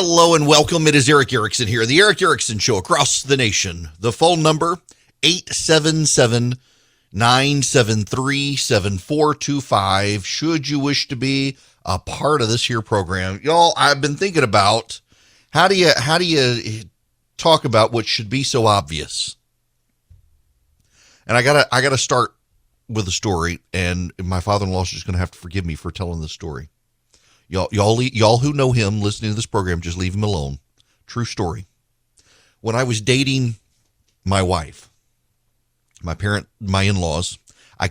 Hello and welcome. It is Eric Erickson here, the Eric Erickson Show across the nation. The phone number, 877-973-7425. Should you wish to be a part of this here program. Y'all, I've been thinking about how do you talk about what should be so obvious? And I gotta start with a story, and my father-in-law is just gonna have to forgive me for telling this story. Y'all who know him listening to this program, just leave him alone. True story. When I was dating my wife, my in-laws,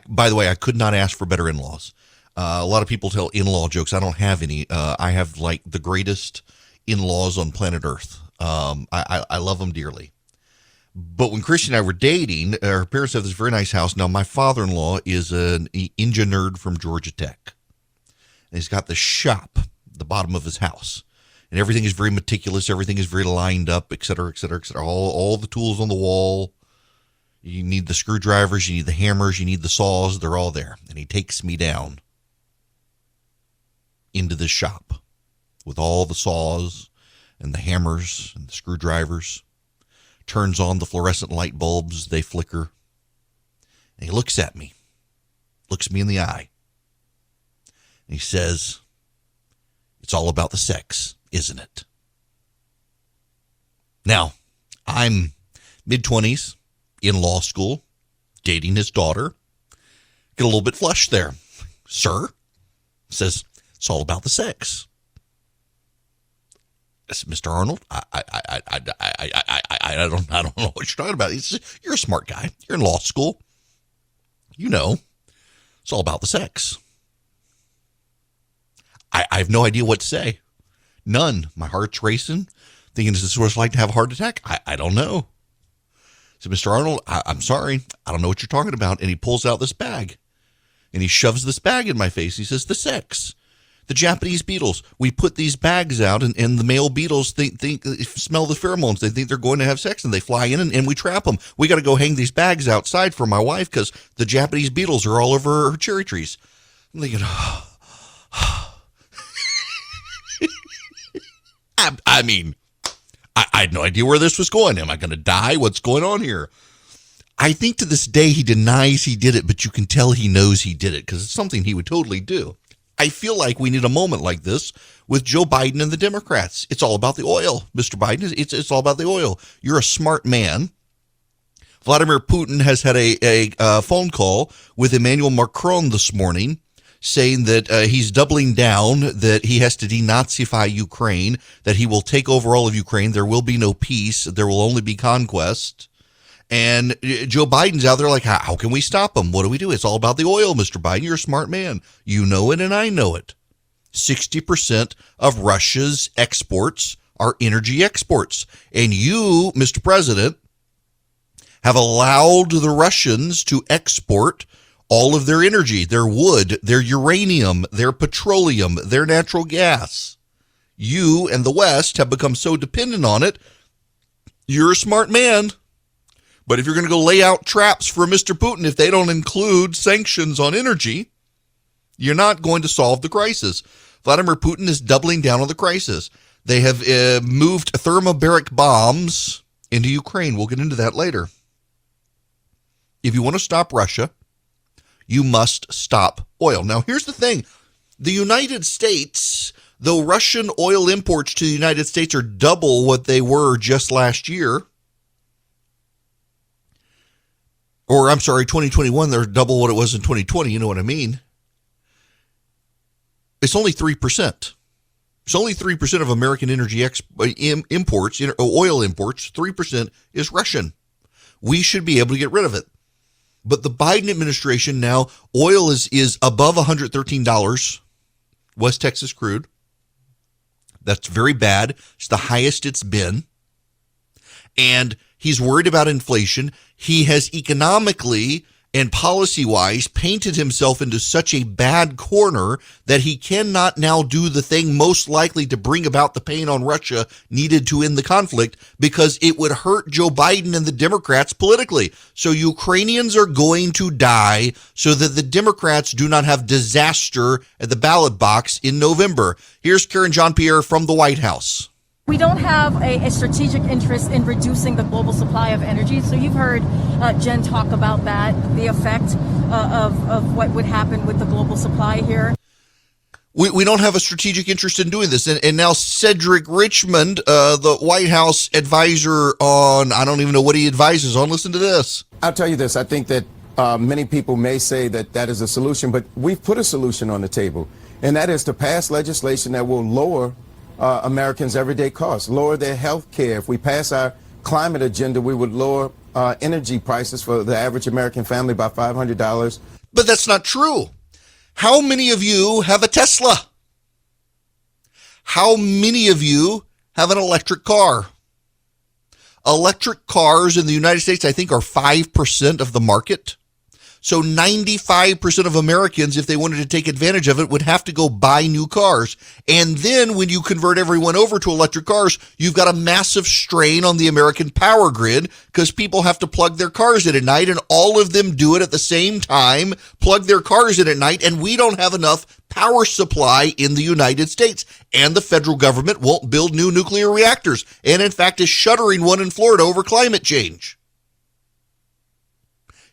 by the way, I could not ask for better in-laws. A lot of people tell in-law jokes. I don't have any. I have like the greatest in-laws on planet Earth. I love them dearly. But when Christy and I were dating, our parents have this very nice house. Now, my father-in-law is an engine nerd from Georgia Tech. And he's got the shop at the bottom of his house. And everything is very meticulous. Everything is very lined up, et cetera, et cetera, et cetera. All the tools on the wall. You need the screwdrivers. You need the hammers. You need the saws. They're all there. And he takes me down into this shop with all the saws and the hammers and the screwdrivers. Turns on the fluorescent light bulbs. They flicker. And he looks at me. Looks me in the eye. And he says, "It's all about the sex, isn't it?" Now, I'm mid-20s, in law school, dating his daughter. Get a little bit flushed there. "Sir?" Says, "It's all about the sex." I said, "Mr. Arnold, I don't know what you're talking about." He says, "You're a smart guy. You're in law school. You know, it's all about the sex." I have no idea what to say. None. My heart's racing. Thinking, is this what it's like to have a heart attack? I don't know. So, "Mr. Arnold, I'm sorry. I don't know what you're talking about." And he pulls out this bag. And he shoves this bag in my face. He says, "The sex. The Japanese beetles. We put these bags out, and the male beetles think smell the pheromones. They think they're going to have sex, and they fly in, and we trap them. We got to go hang these bags outside for my wife because the Japanese beetles are all over her cherry trees." I'm thinking, I had no idea where this was going. Am I going to die? What's going on here? I think to this day he denies he did it, but you can tell he knows he did it because it's something he would totally do. I feel like we need a moment like this with Joe Biden and the Democrats. It's all about the oil, Mr. Biden. It's all about the oil. You're a smart man. Vladimir Putin has had a phone call with Emmanuel Macron this morning, saying that he's doubling down, that he has to denazify Ukraine, that he will take over all of Ukraine. There will be no peace. There will only be conquest. And Joe Biden's out there like, how can we stop him? What do we do? It's all about the oil, Mr. Biden. You're a smart man. You know it, and I know it. 60% of Russia's exports are energy exports. And you, Mr. President, have allowed the Russians to export all of their energy, their wood, their uranium, their petroleum, their natural gas. You and the West have become so dependent on it. You're a smart man. But if you're going to go lay out traps for Mr. Putin, if they don't include sanctions on energy, you're not going to solve the crisis. Vladimir Putin is doubling down on the crisis. They have moved thermobaric bombs into Ukraine. We'll get into that later. If you want to stop Russia, you must stop oil. Now, here's the thing. The United States, though Russian oil imports to the United States are double what they were just last year, or I'm sorry, 2021, they're double what it was in 2020. You know what I mean? It's only 3%. It's only 3% of American energy imports, oil imports. 3% is Russian. We should be able to get rid of it. But the Biden administration now, oil is above $113, West Texas crude. That's very bad. It's the highest it's been. And he's worried about inflation. He has economically and policy-wise painted himself into such a bad corner that he cannot now do the thing most likely to bring about the pain on Russia needed to end the conflict, because it would hurt Joe Biden and the Democrats politically. So Ukrainians are going to die so that the Democrats do not have disaster at the ballot box in November. Here's Karen Jean-Pierre from the White House. We don't have a strategic interest in reducing the global supply of energy. So you've heard Jen talk about that, the effect of what would happen with the global supply here. We don't have a strategic interest in doing this. And now Cedric Richmond, the White House advisor on, I don't even know what he advises on. Listen to this. I'll tell you this. I think that many people may say that that is a solution, but we've put a solution on the table, and that is to pass legislation that will lower Americans' everyday costs, lower their health care. If we pass our climate agenda, we would lower energy prices for the average American family by $500. But that's not true. How many of you have a Tesla? How many of you have an electric car? Electric cars in the United States, I think, are 5% of the market. So 95% of Americans, if they wanted to take advantage of it, would have to go buy new cars. And then when you convert everyone over to electric cars, you've got a massive strain on the American power grid because people have to plug their cars in at night, and all of them do it at the same time, plug their cars in at night, and we don't have enough power supply in the United States. And the federal government won't build new nuclear reactors, and in fact is shuttering one in Florida over climate change.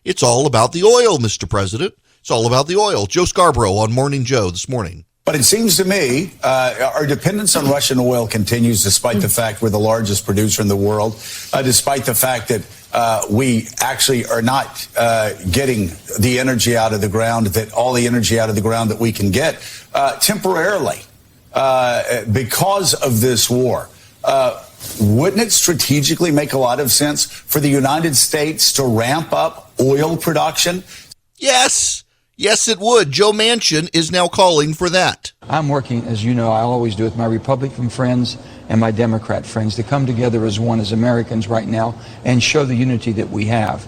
It's all about the oil, Mr. President. It's all about the oil. Joe Scarborough on Morning Joe this morning. But it seems to me our dependence on Russian oil continues despite the fact we're the largest producer in the world, despite the fact that we actually are not getting the energy out of the ground, that all the energy out of the ground that we can get temporarily because of this war. Wouldn't it strategically make a lot of sense for the United States to ramp up oil production? Yes. Yes, it would. Joe Manchin is now calling for that. I'm working, as you know, I always do, with my Republican friends and my Democrat friends to come together as one, as Americans right now, and show the unity that we have.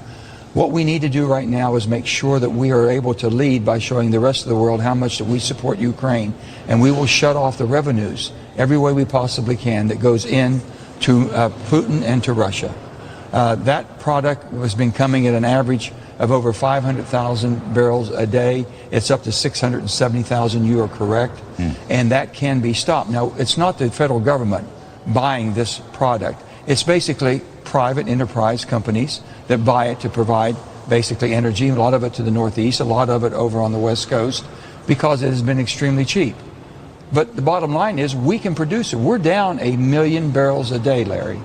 What we need to do right now is make sure that we are able to lead by showing the rest of the world how much that we support Ukraine, and we will shut off the revenues every way we possibly can that goes in to Putin and to Russia. That product has been coming at an average of over 500,000 barrels a day. It's up to 670,000, you are correct, and that can be stopped. Now, it's not the federal government buying this product. It's basically private enterprise companies that buy it to provide basically energy, a lot of it to the Northeast, a lot of it over on the West Coast, because it has been extremely cheap. But the bottom line is we can produce it. We're down 1 million barrels a day, Larry,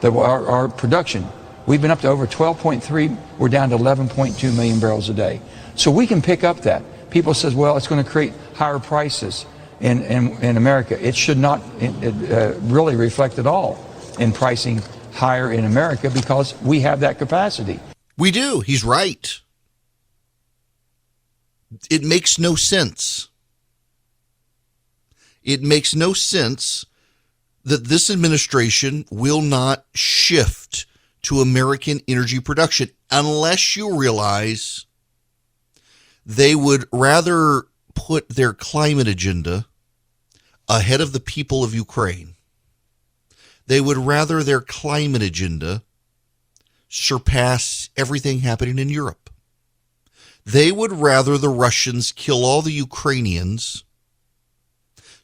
our production. We've been up to over 12.3. We're down to 11.2 million barrels a day. So we can pick up that. People says, well, it's going to create higher prices in America. It should not really reflect at all in pricing higher in America because we have that capacity. We do. He's right. It makes no sense. It makes no sense that this administration will not shift to American energy production unless you realize they would rather put their climate agenda ahead of the people of Ukraine. They would rather their climate agenda surpass everything happening in Europe. They would rather the Russians kill all the Ukrainians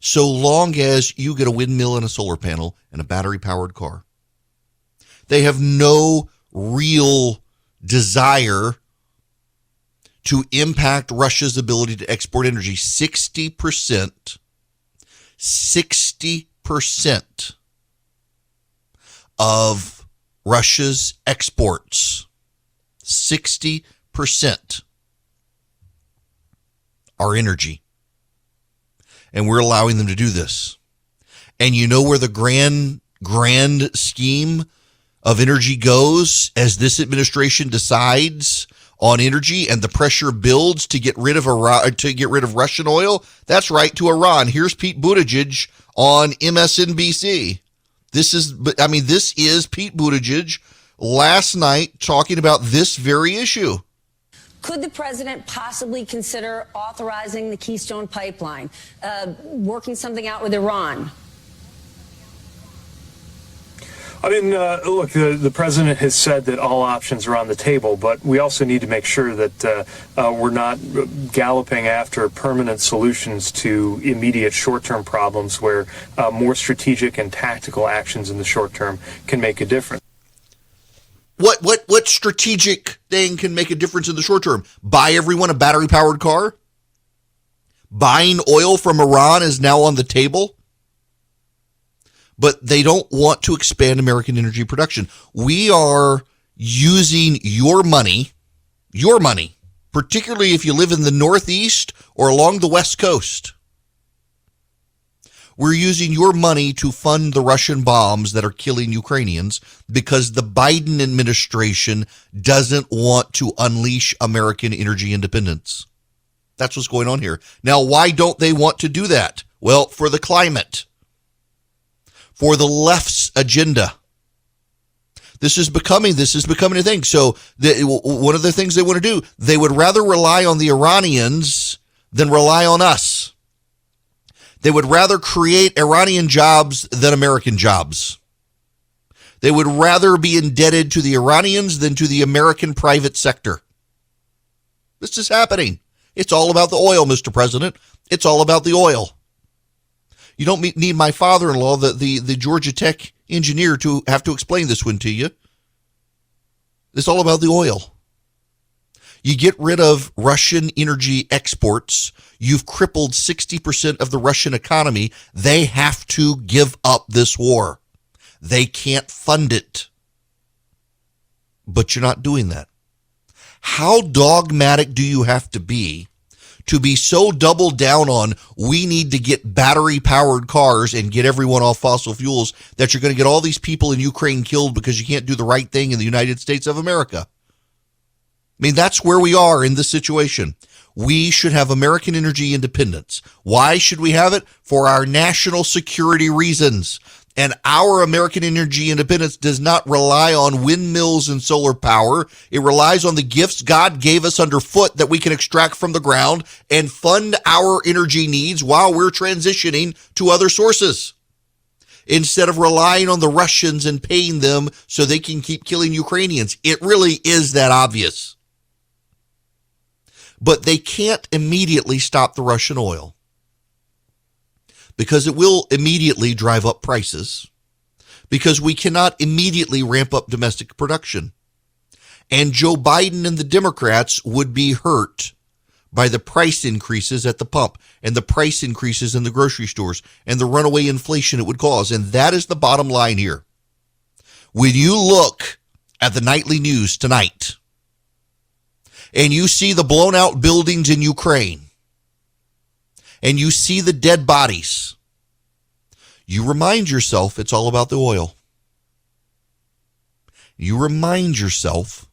so long as you get a windmill and a solar panel and a battery-powered car. They have no real desire to impact Russia's ability to export energy. 60% of Russia's exports, 60% are energy. And we're allowing them to do this. And you know where the grand scheme of energy goes as this administration decides on energy and the pressure builds to get rid of Russian oil? That's right, to Iran. Here's Pete Buttigieg on MSNBC. This is Pete Buttigieg last night talking about this very issue. Could the president possibly consider authorizing the Keystone Pipeline, working something out with Iran? I mean, look, the president has said that all options are on the table, but we also need to make sure that we're not galloping after permanent solutions to immediate short-term problems where more strategic and tactical actions in the short term can make a difference. What strategic thing can make a difference in the short term? Buy everyone a battery-powered car? Buying oil from Iran is now on the table? But they don't want to expand American energy production. We are using your money, particularly if you live in the Northeast or along the West Coast. We're using your money to fund the Russian bombs that are killing Ukrainians because the Biden administration doesn't want to unleash American energy independence. That's what's going on here. Now, why don't they want to do that? Well, for the climate. For the left's agenda. This is becoming a thing. So one of the things they want to do, they would rather rely on the Iranians than rely on us. They would rather create Iranian jobs than American jobs. They would rather be indebted to the Iranians than to the American private sector. This is happening. It's all about the oil, Mr. President. It's all about the oil. You don't need my father-in-law, the Georgia Tech engineer, to have to explain this one to you. It's all about the oil. You get rid of Russian energy exports, you've crippled 60% of the Russian economy. They have to give up this war. They can't fund it. But you're not doing that. How dogmatic do you have to be so double down on we need to get battery-powered cars and get everyone off fossil fuels that you're going to get all these people in Ukraine killed because you can't do the right thing in the United States of America? I mean, that's where we are in this situation. We should have American energy independence. Why should we have it? For our national security reasons. And our American energy independence does not rely on windmills and solar power. It relies on the gifts God gave us underfoot that we can extract from the ground and fund our energy needs while we're transitioning to other sources. Instead of relying on the Russians and paying them so they can keep killing Ukrainians. It really is that obvious. But they can't immediately stop the Russian oil, because it will immediately drive up prices, because we cannot immediately ramp up domestic production. And Joe Biden and the Democrats would be hurt by the price increases at the pump and the price increases in the grocery stores and the runaway inflation it would cause. And that is the bottom line here. When you look at the nightly news tonight and you see the blown out buildings in Ukraine, and you see the dead bodies, you remind yourself it's all about the oil. You remind yourself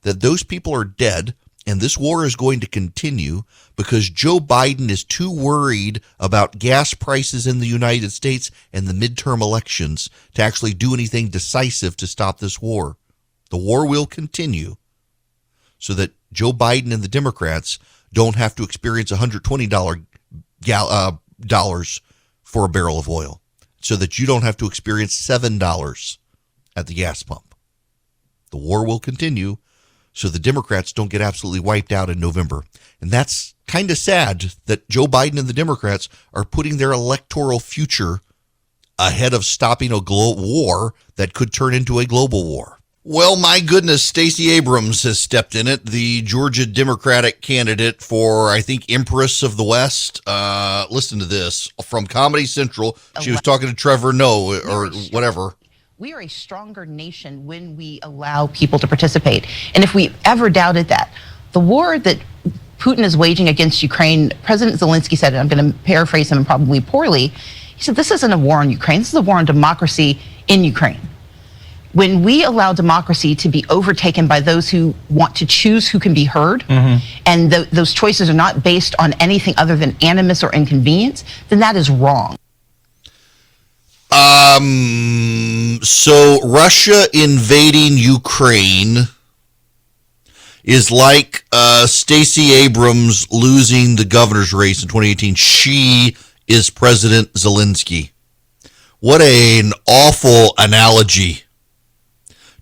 that those people are dead and this war is going to continue because Joe Biden is too worried about gas prices in the United States and the midterm elections to actually do anything decisive to stop this war. The war will continue so that Joe Biden and the Democrats don't have to experience $120 dollars for a barrel of oil, so that you don't have to experience $7 at the gas pump. The war will continue so the Democrats don't get absolutely wiped out in November. And that's kind of sad that Joe Biden and the Democrats are putting their electoral future ahead of stopping a global war that could turn into a global war. Well, my goodness, Stacey Abrams has stepped in it, the Georgia Democratic candidate for, I think, Empress of the West. Listen to this from Comedy Central. She was talking to Trevor Noah or whatever. We are a stronger nation when we allow people to participate. And if we ever doubted that, the war that Putin is waging against Ukraine, President Zelensky said, and I'm going to paraphrase him probably poorly, he said, this isn't a war on Ukraine, this is a war on democracy in Ukraine. When we allow democracy to be overtaken by those who want to choose who can be heard, and those choices are not based on anything other than animus or inconvenience, then that is wrong. So Russia invading Ukraine is like Stacey Abrams losing the governor's race in 2018. She is President Zelensky. What an awful analogy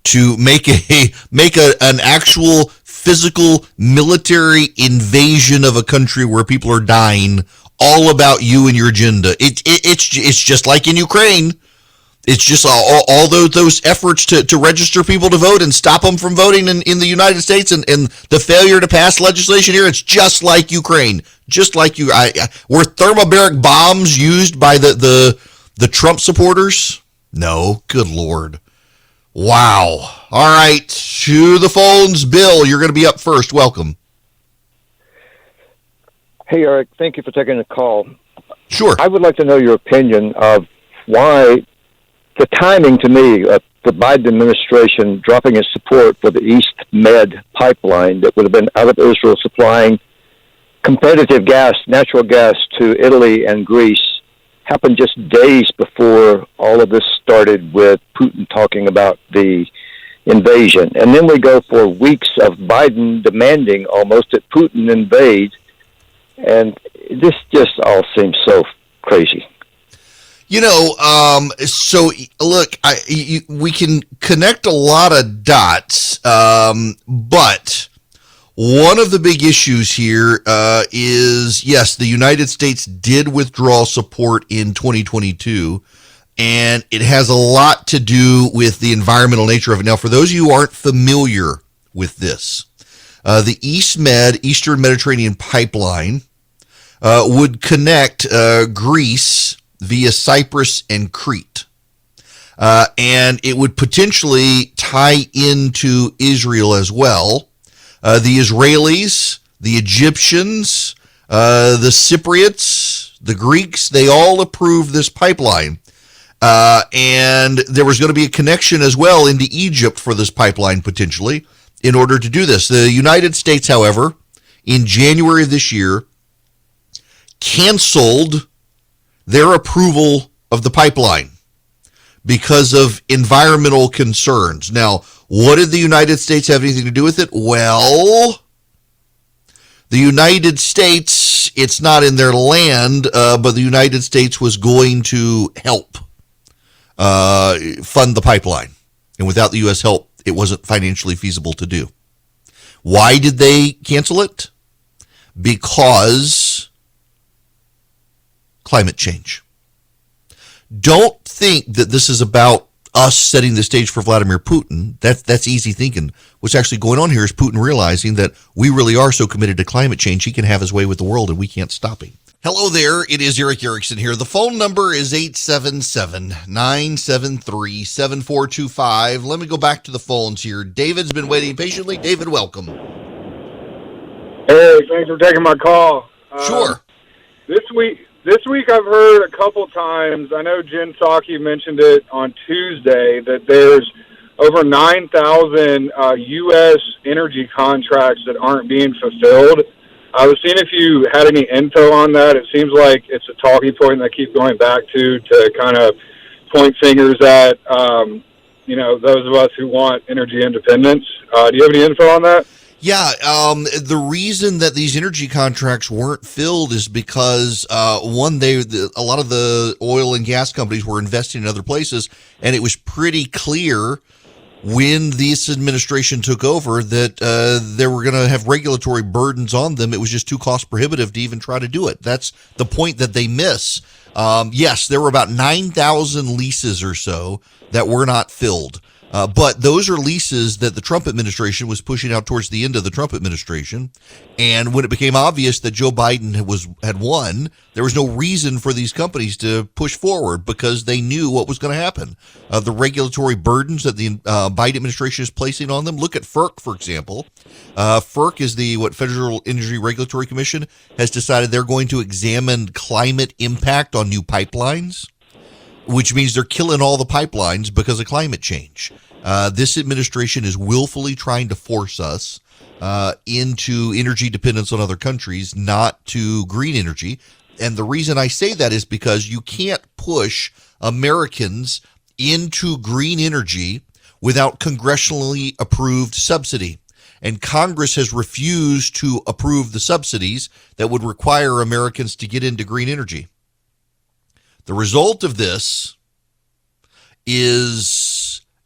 to make an actual physical military invasion of a country where people are dying all about you and your agenda. It's just like in Ukraine. It's just all those efforts to register people to vote and stop them from voting in the United States and the failure to pass legislation here. It's just like Ukraine. Just like were thermobaric bombs used by the Trump supporters? No, good Lord. Wow. All right, to the phones. Bill, you're going to be up first. Welcome. Hey, Eric, thank you for taking the call. Sure. I would like to know your opinion of why the timing, to me, of the Biden administration dropping its support for the East Med pipeline that would have been out of Israel supplying competitive gas, natural gas to Italy and Greece, happened just days before all of this started with Putin talking about the invasion. And then we go for weeks of Biden demanding almost that Putin invade. And this just all seems so crazy. So look, we can connect a lot of dots, but one of the big issues here is, yes, the United States did withdraw support in 2022, and it has a lot to do with the environmental nature of it. Now, for those of you who aren't familiar with this, the Eastern Mediterranean pipeline would connect Greece via Cyprus and Crete. And it would potentially tie into Israel as well. The Israelis, the Egyptians, the Cypriots, the Greeks, they all approved this pipeline. And there was going to be a connection as well into Egypt for this pipeline potentially in order to do this. The United States, however, in January of this year, canceled their approval of the pipeline because of environmental concerns. Now, what did the United States have anything to do with it? Well, the United States, it's not in their land, but the United States was going to help fund the pipeline. And without the U.S. help, it wasn't financially feasible to do. Why did they cancel it? Because climate change. Don't think that this is about us setting the stage for Vladimir Putin. That's easy thinking. What's actually going on here is Putin realizing that we really are so committed to climate change, he can have his way with the world and we can't stop him. Hello there, it is Eric Erickson here. The phone number is 877-973-7425. Let me go back to the phones here. David's been waiting patiently. David, welcome. Hey, thanks for taking my call. Sure. This week I've heard a couple times, I know Jen Psaki mentioned it on Tuesday, that there's over 9,000 U.S. energy contracts that aren't being fulfilled. I was seeing if you had any info on that. It seems like it's a talking point that I keep going back to kind of point fingers at, those of us who want energy independence. Do you have any info on that? Yeah, the reason that these energy contracts weren't filled is because, a lot of the oil and gas companies were investing in other places, and it was pretty clear when this administration took over that they were going to have regulatory burdens on them. It was just too cost prohibitive to even try to do it. That's the point that they miss. Yes, there were about 9,000 leases or so that were not filled. But those are leases that the Trump administration was pushing out towards the end of the Trump administration. And when it became obvious that Joe Biden had won, there was no reason for these companies to push forward because they knew what was going to happen. The regulatory burdens that the Biden administration is placing on them. Look at FERC, for example. FERC is the Federal Energy Regulatory Commission has decided they're going to examine climate impact on new pipelines, which means they're killing all the pipelines because of climate change. This administration is willfully trying to force us into energy dependence on other countries, not to green energy. And the reason I say that is because you can't push Americans into green energy without congressionally approved subsidy. And Congress has refused to approve the subsidies that would require Americans to get into green energy. The result of this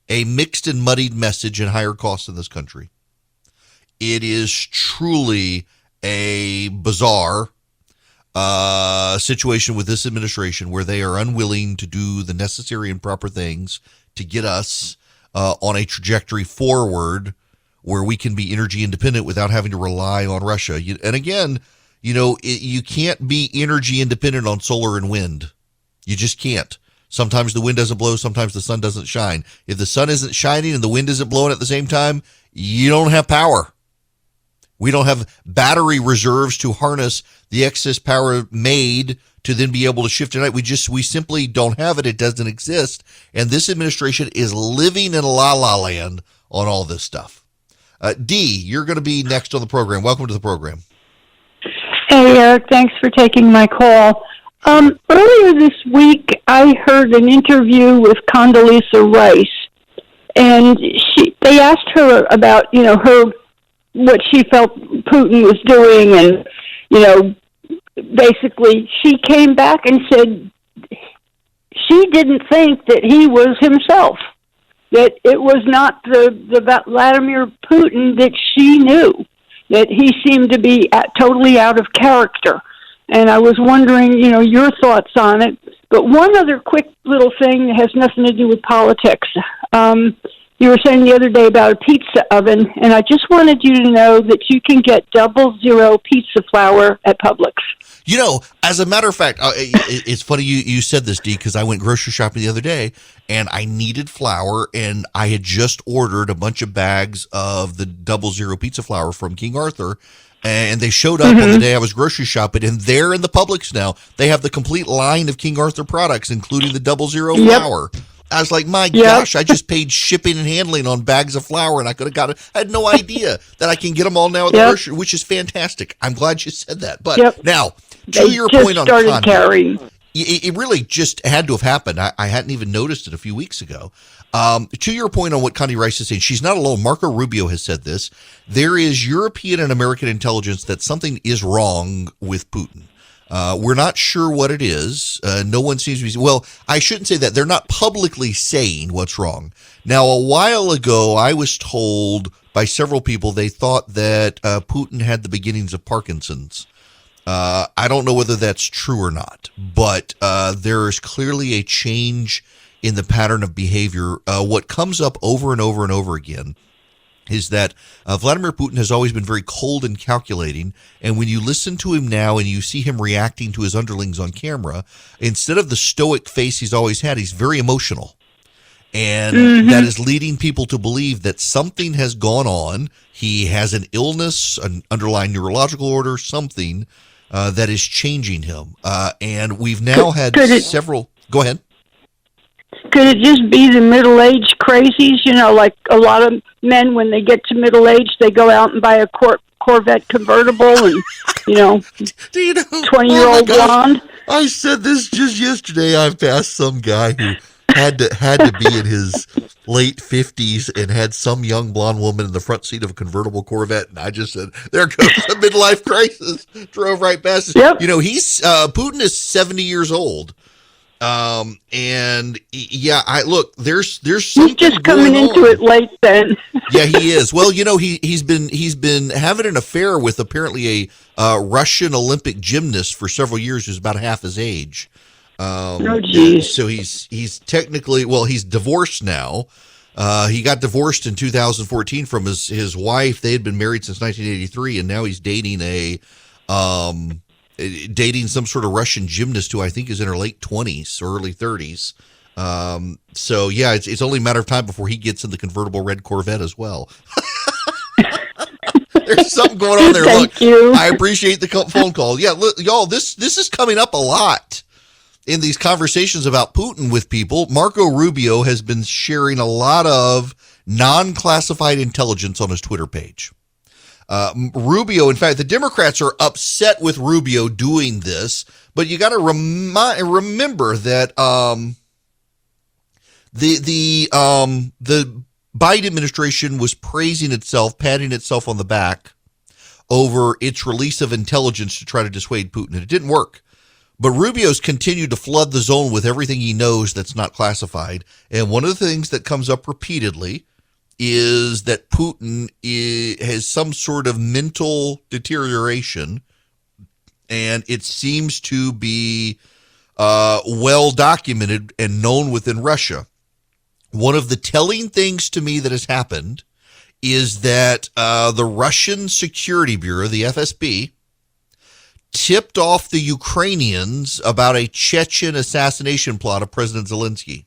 a mixed and muddied message and higher costs in this country. It is truly a bizarre situation with this administration where they are unwilling to do the necessary and proper things to get us on a trajectory forward where we can be energy independent without having to rely on Russia. And again, you can't be energy independent on solar and wind. You just can't. Sometimes the wind doesn't blow. Sometimes the sun doesn't shine. If the sun isn't shining and the wind isn't blowing at the same time, you don't have power. We don't have battery reserves to harness the excess power made to then be able to shift tonight. We simply don't have it. It doesn't exist. And this administration is living in la-la land on all this stuff. Dee, you're going to be next on the program. Welcome to the program. Hey, Eric. Thanks for taking my call. Earlier this week, I heard an interview with Condoleezza Rice, and they asked her about, what she felt Putin was doing, and, basically she came back and said she didn't think that he was himself, that it was not the Vladimir Putin that she knew, that he seemed to be totally out of character. And I was wondering, your thoughts on it. But one other quick little thing that has nothing to do with politics. You were saying the other day about a pizza oven, and I just wanted you to know that you can get 00 pizza flour at Publix. As a matter of fact, it's funny you said this, Dee, because I went grocery shopping the other day, and I needed flour, and I had just ordered a bunch of bags of the 00 pizza flour from King Arthur, and they showed up on the day I was grocery shopping, and they're in the Publix now. They have the complete line of King Arthur products, including the 00 flour. I was like, my gosh, I just paid shipping and handling on bags of flour, and I could have got it. I had no idea that I can get them all now at the grocery, which is fantastic. I'm glad you said that. But now, to your point on Connie, it really just had to have happened. I hadn't even noticed it a few weeks ago. To your point on what Connie Rice is saying, she's not alone. Marco Rubio has said this. There is European and American intelligence that something is wrong with Putin. We're not sure what it is. No one seems to be. Well, I shouldn't say that. They're not publicly saying what's wrong. Now, a while ago, I was told by several people they thought that Putin had the beginnings of Parkinson's. I don't know whether that's true or not, but there is clearly a change in the pattern of behavior. What comes up over and over and over again is that Vladimir Putin has always been very cold and calculating, and when you listen to him now and you see him reacting to his underlings on camera, instead of the stoic face he's always had, he's very emotional. And that is leading people to believe that something has gone on. He has an illness, an underlying neurological order, something that is changing him. And we've now had several... Go ahead. Could it just be the middle-aged crazies? Like a lot of men, when they get to middle age, they go out and buy a Corvette convertible and, 20-year-old blonde. I said this just yesterday. I passed some guy who had to be in his late 50s and had some young blonde woman in the front seat of a convertible Corvette, and I just said, there goes the midlife crisis. Drove right past it. Yep. He's Putin is 70 years old. And look, there's something he's just coming into it late then. Yeah, he is. Well, he's been having an affair with apparently a Russian Olympic gymnast for several years who's about half his age. Oh, geez. So he's technically, he's divorced now. He got divorced in 2014 from his wife. They had been married since 1983, and now he's dating some sort of Russian gymnast who I think is in her late 20s or early 30s. So yeah, it's only a matter of time before he gets in the convertible red Corvette as well. There's something going on there. Thank you. I appreciate the phone call. Yeah, look, y'all, this is coming up a lot in these conversations about Putin with people. Marco Rubio has been sharing a lot of non-classified intelligence on his Twitter page. Rubio, in fact, the Democrats are upset with Rubio doing this, but you got to remember that the Biden administration was praising itself, patting itself on the back over its release of intelligence to try to dissuade Putin, and it didn't work. But Rubio's continued to flood the zone with everything he knows that's not classified. And one of the things that comes up repeatedly is that Putin has some sort of mental deterioration, and it seems to be well documented and known within Russia. One of the telling things to me that has happened is that the Russian Security Bureau, the FSB, tipped off the Ukrainians about a Chechen assassination plot of President Zelensky.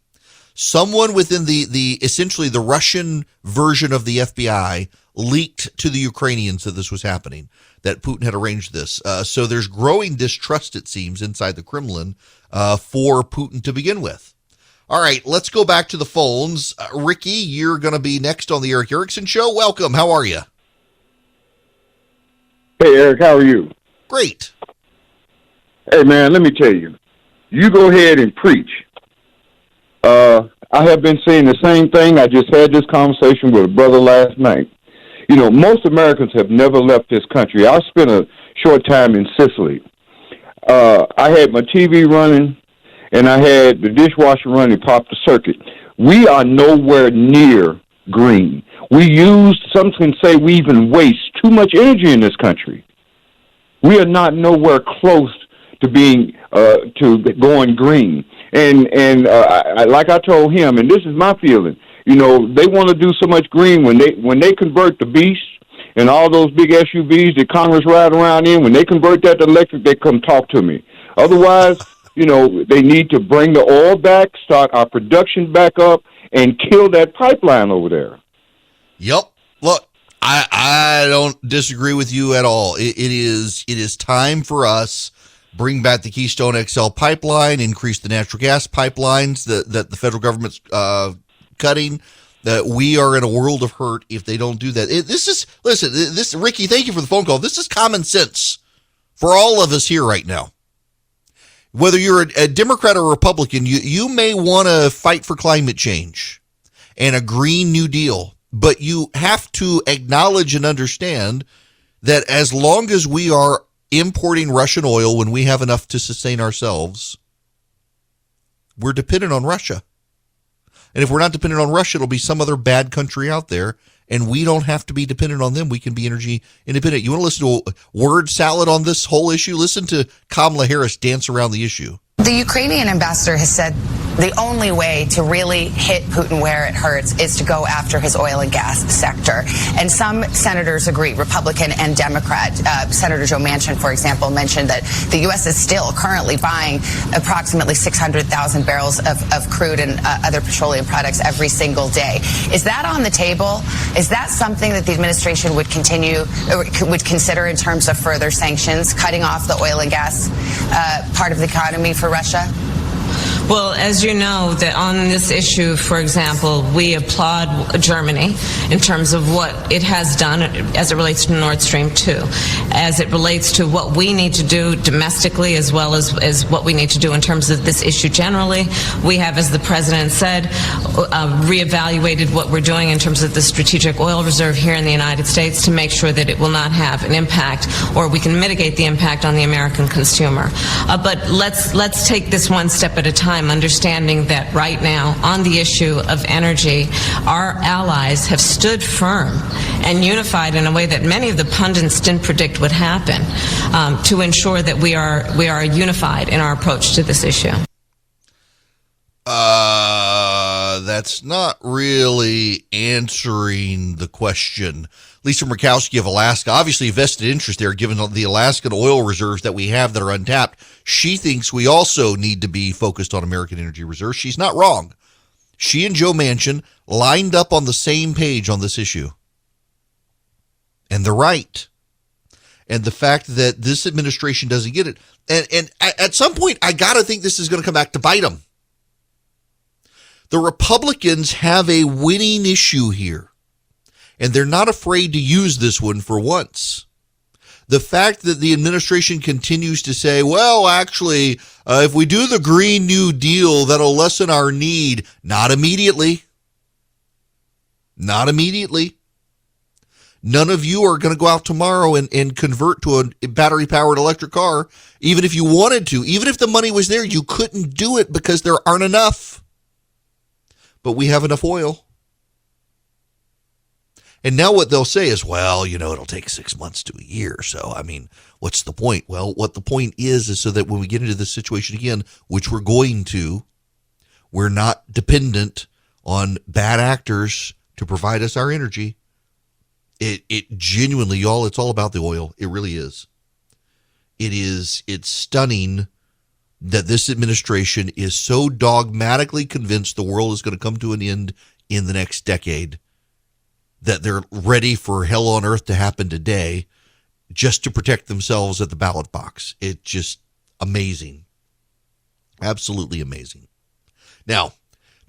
Someone within the essentially the Russian version of the FBI leaked to the Ukrainians that this was happening, that Putin had arranged this. So there's growing distrust, it seems, inside the Kremlin for Putin to begin with. All right, let's go back to the phones. Ricky, you're going to be next on the Eric Erickson Show. Welcome. How are you? Hey, Eric, how are you? Great. Hey, man, let me tell you. You go ahead and preach. I have been saying the same thing. I just had this conversation with a brother last night. You know, most Americans have never left this country. I spent a short time in Sicily. I had my TV running, and I had the dishwasher running, popped the circuit. We are nowhere near green. Some can say we even waste too much energy in this country. We are not nowhere close to being to going green. And like I told him, and this is my feeling, you know, they want to do so much green when they convert the Beast and all those big SUVs that Congress ride around in, when they convert that to electric, they come talk to me. Otherwise, you know, they need to bring the oil back, start our production back up, and kill that pipeline over there. Yep. Look, I don't disagree with you at all. It is time for us. Bring back the Keystone XL pipeline, increase the natural gas pipelines that the federal government's cutting. That we are in a world of hurt if they don't do that. Ricky, thank you for the phone call. This is common sense for all of us here right now. Whether you're a Democrat or Republican, you may want to fight for climate change and a Green New Deal, but you have to acknowledge and understand that as long as we are importing Russian oil when we have enough to sustain ourselves, we're dependent on Russia. And if we're not dependent on Russia, it'll be some other bad country out there, and we don't have to be dependent on them. We can be energy independent. You want to listen to a word salad on this whole issue? Listen to Kamala Harris dance around the issue. The Ukrainian ambassador has said the only way to really hit Putin where it hurts is to go after his oil and gas sector. And some senators agree, Republican and Democrat. Senator Joe Manchin, for example, mentioned that the U.S. is still currently buying approximately 600,000 barrels of crude and other petroleum products every single day. Is that on the table? Is that something that the administration would continue or would consider in terms of further sanctions, cutting off the oil and gas part of the economy for Russia? Well, as you know, that on this issue, for example, we applaud Germany in terms of what it has done as it relates to Nord Stream 2, as it relates to what we need to do domestically as well as what we need to do in terms of this issue generally. We have, as the president said, reevaluated what we're doing in terms of the strategic oil reserve here in the United States to make sure that it will not have an impact, or we can mitigate the impact on the American consumer. But let's take this one step at a time, understanding that right now on the issue of energy, our allies have stood firm and unified in a way that many of the pundits didn't predict would happen, to ensure that we are unified in our approach to this issue. That's not really answering the question. Lisa Murkowski of Alaska, obviously a vested interest there, given the Alaskan oil reserves that we have that are untapped. She thinks we also need to be focused on American energy reserves. She's not wrong. She and Joe Manchin lined up on the same page on this issue. And they're right. And the fact that this administration doesn't get it. And at some point, I got to think this is going to come back to bite them. The Republicans have a winning issue here, and they're not afraid to use this one for once. The fact that the administration continues to say, well, actually, if we do the Green New Deal, that'll lessen our need. Not immediately. Not immediately. None of you are going to go out tomorrow and convert to a battery-powered electric car, even if you wanted to. Even if the money was there, you couldn't do it because there aren't enough. But we have enough oil. And now what they'll say is, well, it'll take 6 months to a year. So, what's the point? Well, what the point is so that when we get into this situation again, which we're going to, we're not dependent on bad actors to provide us our energy. It genuinely, y'all, it's all about the oil. It really is. It's stunning that this administration is so dogmatically convinced the world is going to come to an end in the next decade that they're ready for hell on earth to happen today just to protect themselves at the ballot box. It's just amazing. Absolutely amazing. Now,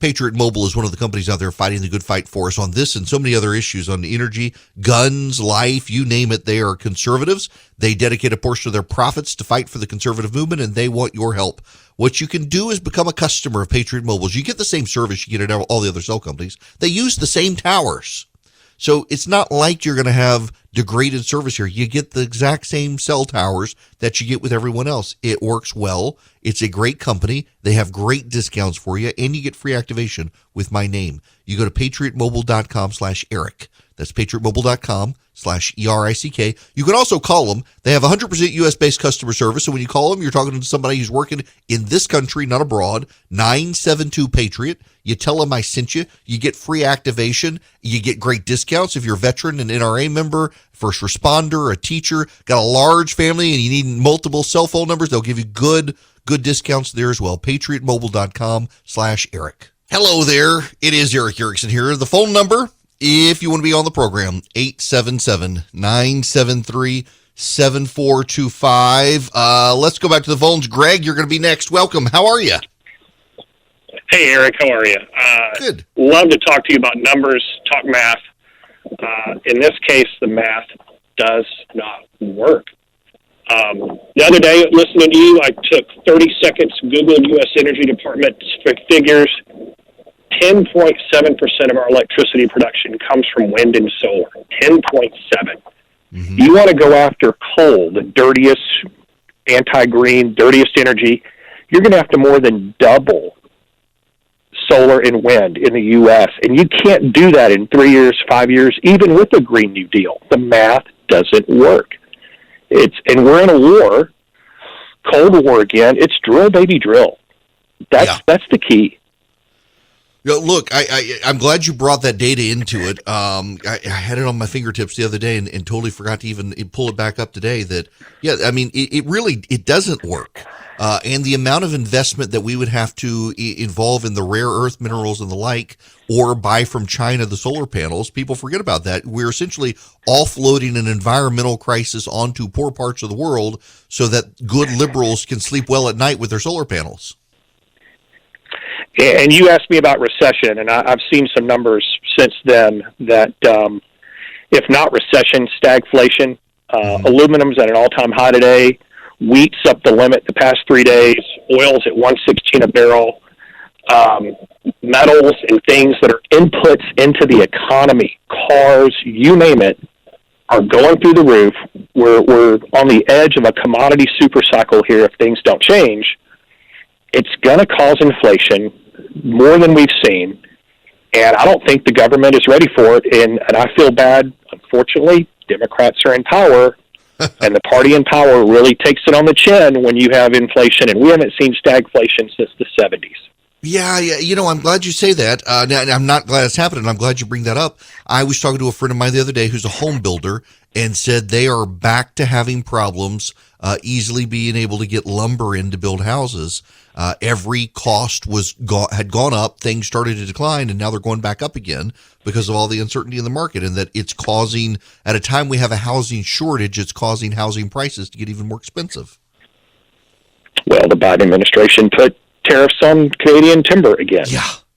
Patriot Mobile is one of the companies out there fighting the good fight for us on this and so many other issues on energy, guns, life, you name it. They are conservatives. They dedicate a portion of their profits to fight for the conservative movement, and they want your help. What you can do is become a customer of Patriot Mobile. You get the same service you get at all the other cell companies. They use the same towers. So it's not like you're going to have degraded service here. You get the exact same cell towers that you get with everyone else. It works well. It's a great company. They have great discounts for you, and you get free activation with my name. You go to patriotmobile.com/Eric. That's patriotmobile.com/ERICK. You can also call them. They have 100% U.S.-based customer service. So when you call them, you're talking to somebody who's working in this country, not abroad. 972-PATRIOT. You tell them I sent you. You get free activation. You get great discounts if you're a veteran, an NRA member, first responder, a teacher, got a large family, and you need multiple cell phone numbers. They'll give you good discounts there as well. patriotmobile.com/Eric. Hello there. It is Eric Erickson here. The phone number, if you want to be on the program, 877-973-7425. Let's go back to the phones. Greg, you're going to be next. Welcome. How are you? Hey, Eric. How are you? Good. Love to talk to you about numbers, talk math. In this case, the math does not work. The other day, listening to you, I took 30 seconds, Googled U.S. Energy Department figures. 10.7% of our electricity production comes from wind and solar. 10.7. Mm-hmm. You want to go after coal, the dirtiest, anti-green, dirtiest energy, you're going to have to more than double solar and wind in the U.S., and you can't do that in 3 years, 5 years, even with a Green New Deal. The math doesn't work. And we're in a war, Cold War again. It's drill, baby, drill. That's the key. Look, I'm glad you brought that data into it. I had it on my fingertips the other day and totally forgot to even pull it back up today. It really doesn't work. And the amount of investment that we would have to involve in the rare earth minerals and the like, or buy from China the solar panels, people forget about that. We're essentially offloading an environmental crisis onto poor parts of the world so that good liberals can sleep well at night with their solar panels. And you asked me about recession, and I've seen some numbers since then that, if not recession, stagflation. Aluminum's at an all-time high today. Wheat's up the limit the past 3 days. Oil's at $116 a barrel. Metals and things that are inputs into the economy, cars, you name it, are going through the roof. We're on the edge of a commodity super cycle here if things don't change. It's going to cause inflation more than we've seen, and I don't think the government is ready for it, and I feel bad. Unfortunately, Democrats are in power, and the party in power really takes it on the chin when you have inflation, and we haven't seen stagflation since the 70s. Yeah, I'm glad you say that. I'm not glad it's happening. I'm glad you bring that up. I was talking to a friend of mine the other day who's a home builder and said they are back to having problems easily being able to get lumber in to build houses. Every cost had gone up, things started to decline, and now they're going back up again because of all the uncertainty in the market, and that it's causing, at a time we have a housing shortage, it's causing housing prices to get even more expensive. Well, the Biden administration put tariffs on Canadian timber again.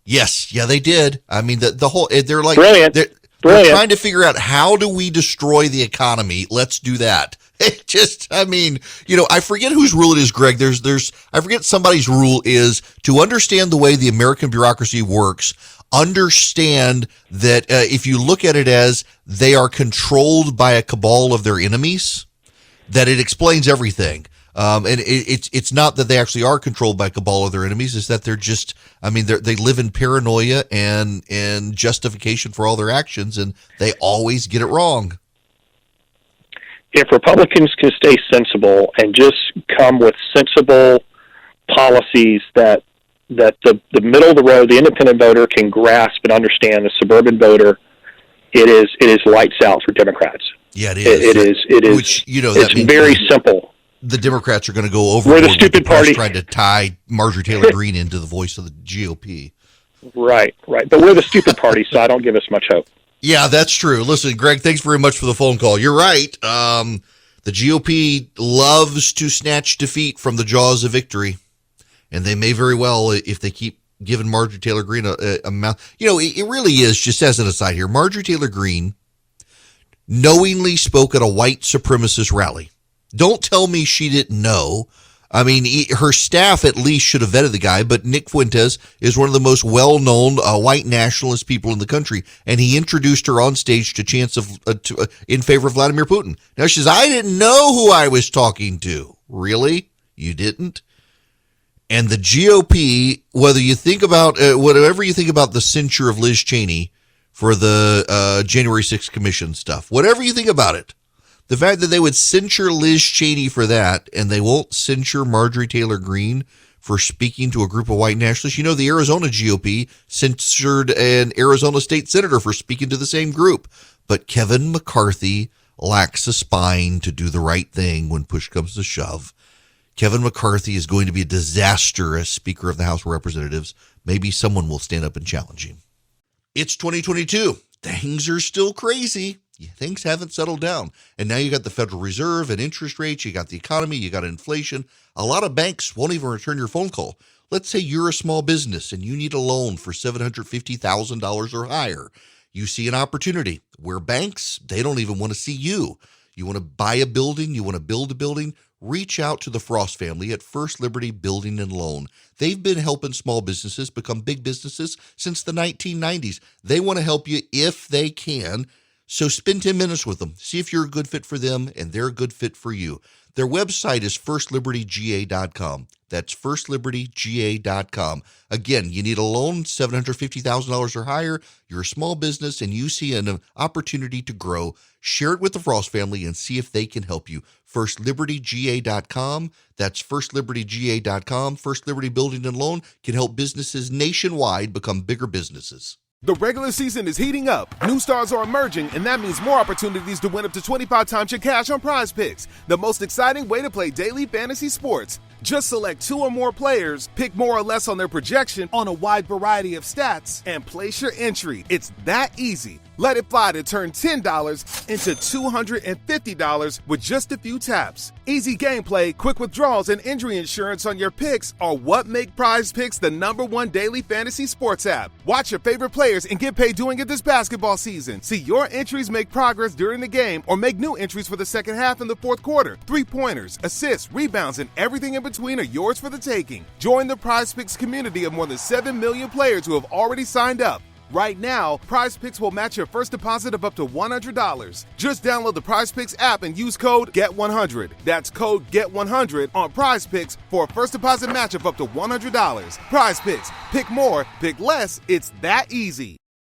Yeah, they did. I mean, the whole, they're like, Brilliant. They're trying to figure out, how do we destroy the economy? Let's do that. It just, I mean, I forget whose rule it is, Greg. I forget somebody's rule is to understand the way the American bureaucracy works, understand that if you look at it as they are controlled by a cabal of their enemies, that it explains everything. And it's not that they actually are controlled by a cabal of their enemies, it's that they're just, they live in paranoia and justification for all their actions, and they always get it wrong. If Republicans can stay sensible and just come with sensible policies that the middle of the road, the independent voter can grasp and understand, the suburban voter, it is lights out for Democrats. Yeah, it is. It is. Which, it's very simple. The Democrats are going to go over. We're the stupid party trying to tie Marjorie Taylor Greene into the voice of the GOP. Right. But we're the stupid party, so I don't give us much hope. Yeah, that's true. Listen, Greg, thanks very much for the phone call. You're right. The GOP loves to snatch defeat from the jaws of victory, and they may very well if they keep giving Marjorie Taylor Greene a mouth. It really is, just as an aside here, Marjorie Taylor Greene knowingly spoke at a white supremacist rally. Don't tell me she didn't know. Her staff at least should have vetted the guy, but Nick Fuentes is one of the most well-known white nationalist people in the country, and he introduced her on stage to chants in favor of Vladimir Putin. Now she says, I didn't know who I was talking to. Really? You didn't? And the GOP, whatever you think about the censure of Liz Cheney for the January 6th commission stuff, whatever you think about it, the fact that they would censure Liz Cheney for that and they won't censure Marjorie Taylor Greene for speaking to a group of white nationalists. The Arizona GOP censored an Arizona state senator for speaking to the same group. But Kevin McCarthy lacks a spine to do the right thing when push comes to shove. Kevin McCarthy is going to be a disaster as Speaker of the House of Representatives. Maybe someone will stand up and challenge him. It's 2022. Things are still crazy. Things haven't settled down. And now you got the Federal Reserve and interest rates. You got the economy. You got inflation. A lot of banks won't even return your phone call. Let's say you're a small business and you need a loan for $750,000 or higher. You see an opportunity where banks, they don't even want to see you. You want to buy a building. You want to build a building. Reach out to the Frost family at First Liberty Building and Loan. They've been helping small businesses become big businesses since the 1990s. They want to help you if they can. So spend 10 minutes with them. See if you're a good fit for them and they're a good fit for you. Their website is firstlibertyga.com. That's firstlibertyga.com. Again, you need a loan, $750,000 or higher. You're a small business and you see an opportunity to grow. Share it with the Frost family and see if they can help you. Firstlibertyga.com. That's firstlibertyga.com. First Liberty Building and Loan can help businesses nationwide become bigger businesses. The regular season is heating up, new stars are emerging, and that means more opportunities to win up to 25 times your cash on Prize Picks, the most exciting way to play daily fantasy sports. Just select 2 or more players, pick more or less on their projection on a wide variety of stats, and place your entry. It's that easy. Let it fly to turn $10 into $250 with just a few taps. Easy gameplay, quick withdrawals, and injury insurance on your picks are what make Prize Picks the #1 daily fantasy sports app. Watch your favorite players and get paid doing it this basketball season. See your entries make progress during the game or make new entries for the second half and the fourth quarter. 3-pointers, assists, rebounds, and everything in between are yours for the taking. Join the Prize Picks community of more than 7 million players who have already signed up. Right now, Prize Picks will match your first deposit of up to $100. Just download the Prize Picks app and use code GET100. That's code GET100 on Prize Picks for a first deposit match of up to $100. Prize Picks. Pick more, pick less. It's that easy.